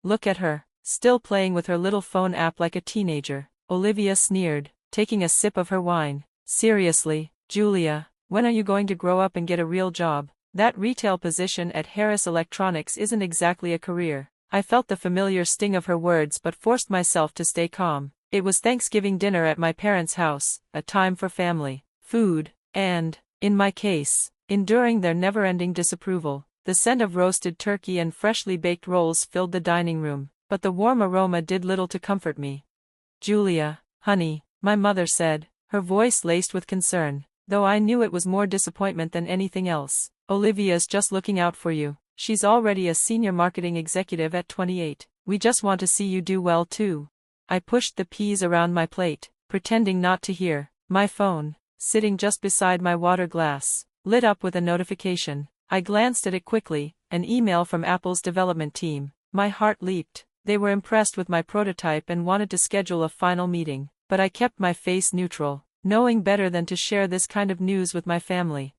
Look at her, still playing with her little phone app like a teenager, Olivia sneered, taking a sip of her wine. Seriously, Julia, when are you going to grow up and get a real job? That retail position at Harris Electronics isn't exactly a career. I felt the familiar sting of her words but forced myself to stay calm. It was Thanksgiving dinner at my parents' house, a time for family, food, and, in my case, enduring their never-ending disapproval. The scent of roasted turkey and freshly baked rolls filled the dining room, but the warm aroma did little to comfort me. Julia, honey, my mother said, her voice laced with concern, though I knew it was more disappointment than anything else. Olivia's just looking out for you. She's already a senior marketing executive at 28. We just want to see you do well too. I pushed the peas around my plate, pretending not to hear. My phone, sitting just beside my water glass, lit up with a notification. I glanced at it quickly, an email from Apple's development team. My heart leaped. They were impressed with my prototype and wanted to schedule a final meeting, but I kept my face neutral, knowing better than to share this kind of news with my family.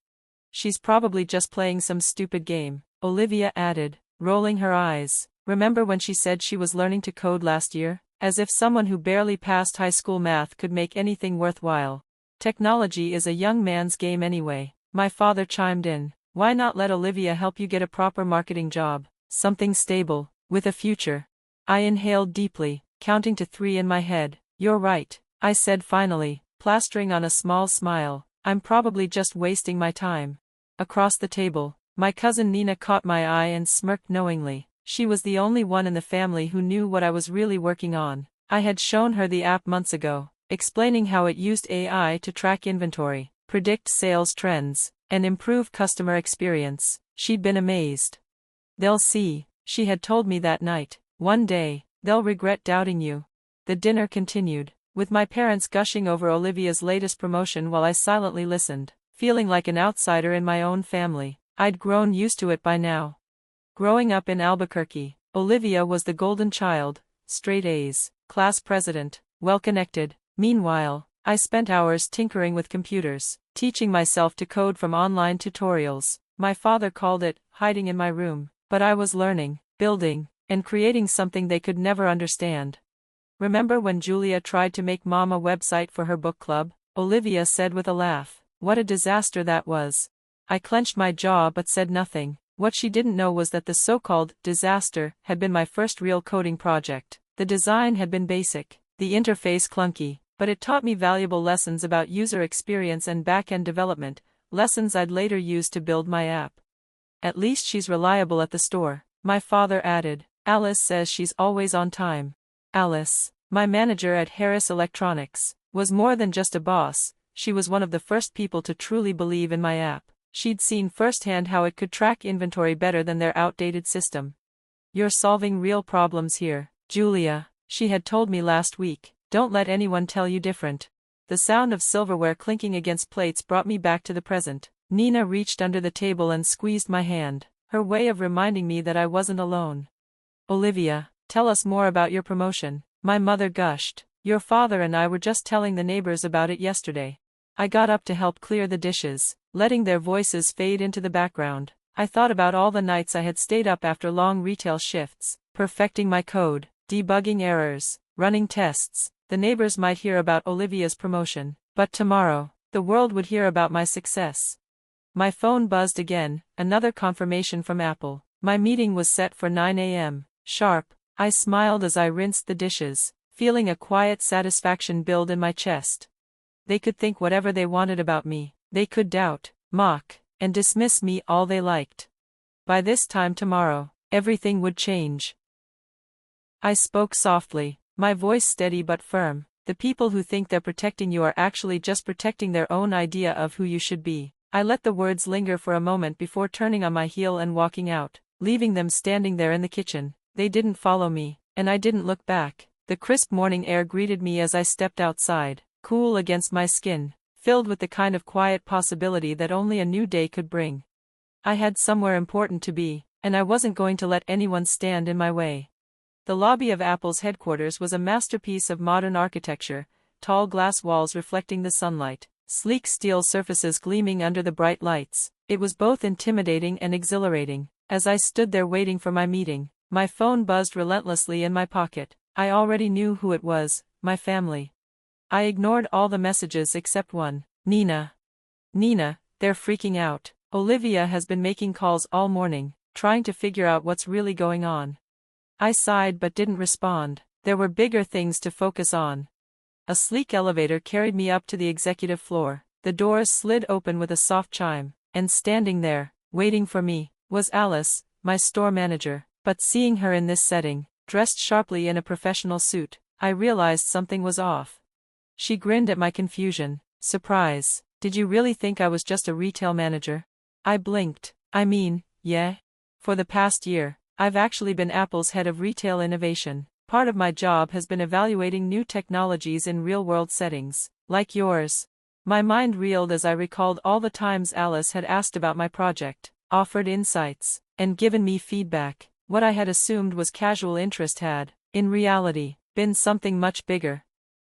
She's probably just playing some stupid game, Olivia added, rolling her eyes. Remember when she said she was learning to code last year? As if someone who barely passed high school math could make anything worthwhile. Technology is a young man's game anyway. My father chimed in. Why not let Olivia help you get a proper marketing job? Something stable, with a future. I inhaled deeply, counting to 3 in my head. You're right, I said finally, plastering on a small smile. I'm probably just wasting my time. Across the table, my cousin Nina caught my eye and smirked knowingly. She was the only one in the family who knew what I was really working on. I had shown her the app months ago, explaining how it used AI to track inventory, predict sales trends, and improve customer experience. She'd been amazed. They'll see, she had told me that night. One day, they'll regret doubting you. The dinner continued, with my parents gushing over Olivia's latest promotion while I silently listened, feeling like an outsider in my own family. I'd grown used to it by now. Growing up in Albuquerque, Olivia was the golden child, straight A's, class president, well-connected. Meanwhile, I spent hours tinkering with computers, teaching myself to code from online tutorials. My father called it hiding in my room, but I was learning, building, and creating something they could never understand. Remember when Julia tried to make Mom a website for her book club? Olivia said with a laugh. What a disaster that was. I clenched my jaw but said nothing. What she didn't know was that the so-called disaster had been my first real coding project. The design had been basic, the interface clunky, but it taught me valuable lessons about user experience and back-end development, lessons I'd later use to build my app. At least she's reliable at the store, my father added. Alice says she's always on time. Alice, my manager at Harris Electronics, was more than just a boss. She was one of the first people to truly believe in my app. She'd seen firsthand how it could track inventory better than their outdated system. You're solving real problems here, Julia, she had told me last week. Don't let anyone tell you different. The sound of silverware clinking against plates brought me back to the present. Nina reached under the table and squeezed my hand, her way of reminding me that I wasn't alone. Olivia, tell us more about your promotion, my mother gushed. Your father and I were just telling the neighbors about it yesterday. I got up to help clear the dishes, letting their voices fade into the background. I thought about all the nights I had stayed up after long retail shifts, perfecting my code, debugging errors, running tests. The neighbors might hear about Olivia's promotion, but tomorrow, the world would hear about my success. My phone buzzed again, another confirmation from Apple. My meeting was set for 9 a.m. sharp. I smiled as I rinsed the dishes, feeling a quiet satisfaction build in my chest. They could think whatever they wanted about me. They could doubt, mock, and dismiss me all they liked. By this time tomorrow, everything would change. I spoke softly, my voice steady but firm. The people who think they're protecting you are actually just protecting their own idea of who you should be. I let the words linger for a moment before turning on my heel and walking out, leaving them standing there in the kitchen. They didn't follow me, and I didn't look back. The crisp morning air greeted me as I stepped outside, cool against my skin, filled with the kind of quiet possibility that only a new day could bring. I had somewhere important to be, and I wasn't going to let anyone stand in my way. The lobby of Apple's headquarters was a masterpiece of modern architecture, tall glass walls reflecting the sunlight, sleek steel surfaces gleaming under the bright lights. It was both intimidating and exhilarating. As I stood there waiting for my meeting, My phone buzzed relentlessly in my pocket. I already knew who it was, my family. I ignored all the messages except one. Nina. Nina, they're freaking out. Olivia has been making calls all morning, trying to figure out what's really going on. I sighed but didn't respond. There were bigger things to focus on. A sleek elevator carried me up to the executive floor. The doors slid open with a soft chime, and standing there, waiting for me, was Alice, my store manager. But seeing her in this setting, dressed sharply in a professional suit, I realized something was off. She grinned at my confusion. Surprise, did you really think I was just a retail manager? I blinked. Yeah. For the past year, I've actually been Apple's head of retail innovation. Part of my job has been evaluating new technologies in real-world settings, like yours. My mind reeled as I recalled all the times Alice had asked about my project, offered insights, and given me feedback. What I had assumed was casual interest had, in reality, been something much bigger.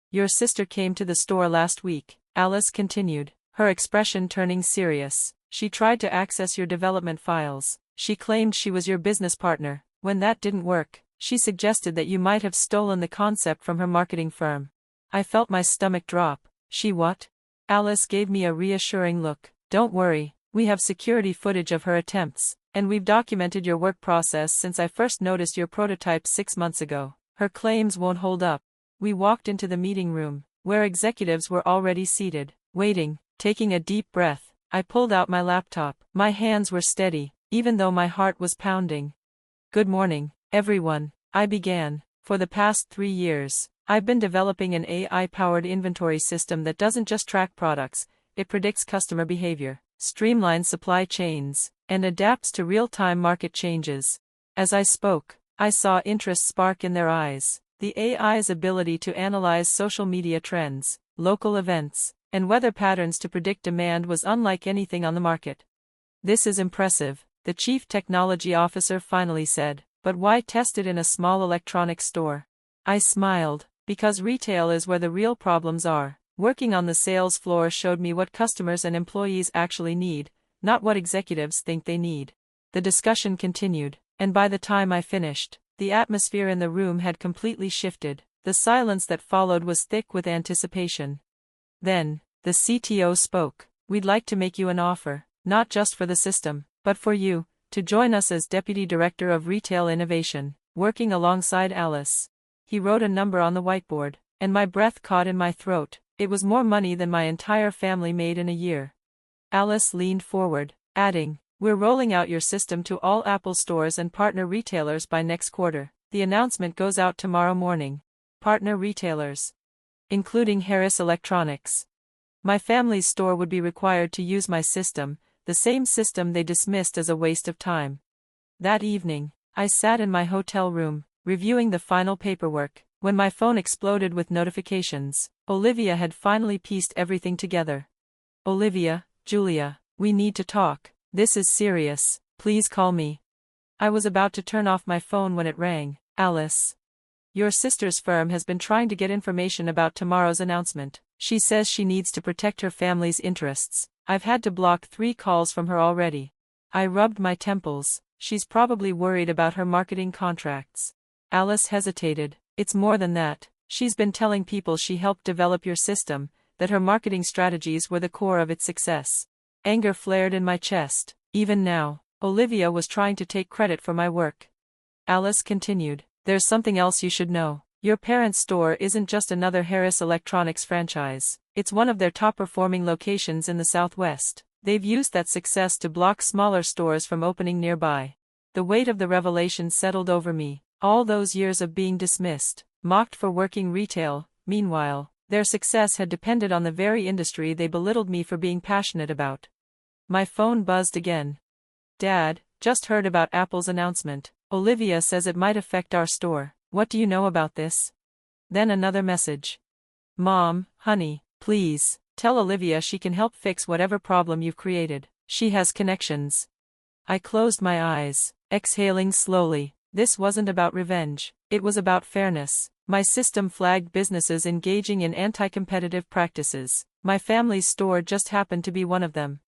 Your sister came to the store last week, Alice continued, her expression turning serious. She tried to access your development files. She claimed she was your business partner. When that didn't work, she suggested that you might have stolen the concept from her marketing firm. I felt my stomach drop. She what? Alice gave me a reassuring look. Don't worry, we have security footage of her attempts, and we've documented your work process since I first noticed your prototype 6 months ago. Her claims won't hold up. We walked into the meeting room, where executives were already seated, waiting. Taking a deep breath, I pulled out my laptop. My hands were steady, even though my heart was pounding. Good morning, everyone, I began. For the past 3 years, I've been developing an AI-powered inventory system that doesn't just track products, it predicts customer behavior, streamlines supply chains, and adapts to real-time market changes. As I spoke, I saw interest spark in their eyes. The AI's ability to analyze social media trends, local events, and weather patterns to predict demand was unlike anything on the market. This is impressive, the chief technology officer finally said, but why test it in a small electronics store? I smiled, because retail is where the real problems are. Working on the sales floor showed me what customers and employees actually need, not what executives think they need. The discussion continued, and by the time I finished, the atmosphere in the room had completely shifted. The silence that followed was thick with anticipation. Then, the CTO spoke. We'd like to make you an offer, not just for the system, but for you, to join us as Deputy Director of Retail Innovation, working alongside Alice. He wrote a number on the whiteboard, and my breath caught in my throat. It was more money than my entire family made in a year. Alice leaned forward, adding, We're rolling out your system to all Apple stores and partner retailers by next quarter. The announcement goes out tomorrow morning. Partner retailers, including Harris Electronics. My family's store would be required to use my system, the same system they dismissed as a waste of time. That evening, I sat in my hotel room, reviewing the final paperwork, when my phone exploded with notifications. Olivia had finally pieced everything together. Olivia, Julia, we need to talk. This is serious, please call me. I was about to turn off my phone when it rang. Alice. Your sister's firm has been trying to get information about tomorrow's announcement. She says she needs to protect her family's interests. I've had to block 3 calls from her already. I rubbed my temples. She's probably worried about her marketing contracts. Alice hesitated. It's more than that. She's been telling people she helped develop your system, that her marketing strategies were the core of its success. Anger flared in my chest. Even now, Olivia was trying to take credit for my work. Alice continued. There's something else you should know. Your parents' store isn't just another Harris Electronics franchise. It's one of their top-performing locations in the Southwest. They've used that success to block smaller stores from opening nearby. The weight of the revelation settled over me. All those years of being dismissed, mocked for working retail. Meanwhile, their success had depended on the very industry they belittled me for being passionate about. My phone buzzed again. Dad, just heard about Apple's announcement. Olivia says it might affect our store. What do you know about this? Then another message. Mom, honey, please, tell Olivia she can help fix whatever problem you've created. She has connections. I closed my eyes, exhaling slowly. This wasn't about revenge. It was about fairness. My system flagged businesses engaging in anti-competitive practices. My family's store just happened to be one of them.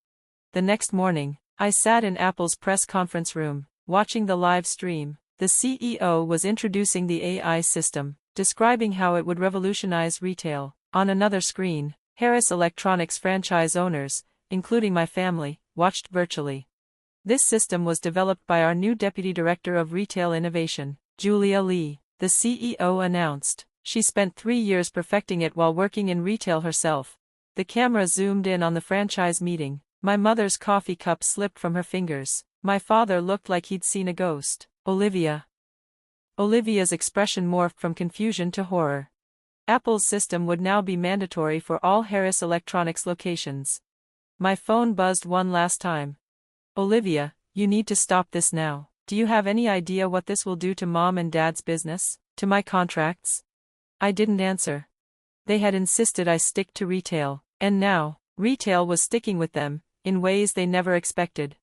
The next morning, I sat in Apple's press conference room, watching the live stream. The CEO was introducing the AI system, describing how it would revolutionize retail. On another screen, Harris Electronics franchise owners, including my family, watched virtually. This system was developed by our new Deputy Director of Retail Innovation, Julia Lee, the CEO announced. She spent 3 years perfecting it while working in retail herself. The camera zoomed in on the franchise meeting. My mother's coffee cup slipped from her fingers. My father looked like he'd seen a ghost. Olivia. Olivia's expression morphed from confusion to horror. Apple's system would now be mandatory for all Harris Electronics locations. My phone buzzed one last time. Olivia, you need to stop this now. Do you have any idea what this will do to Mom and Dad's business? To my contracts? I didn't answer. They had insisted I stick to retail, and now, retail was sticking with them, in ways they never expected.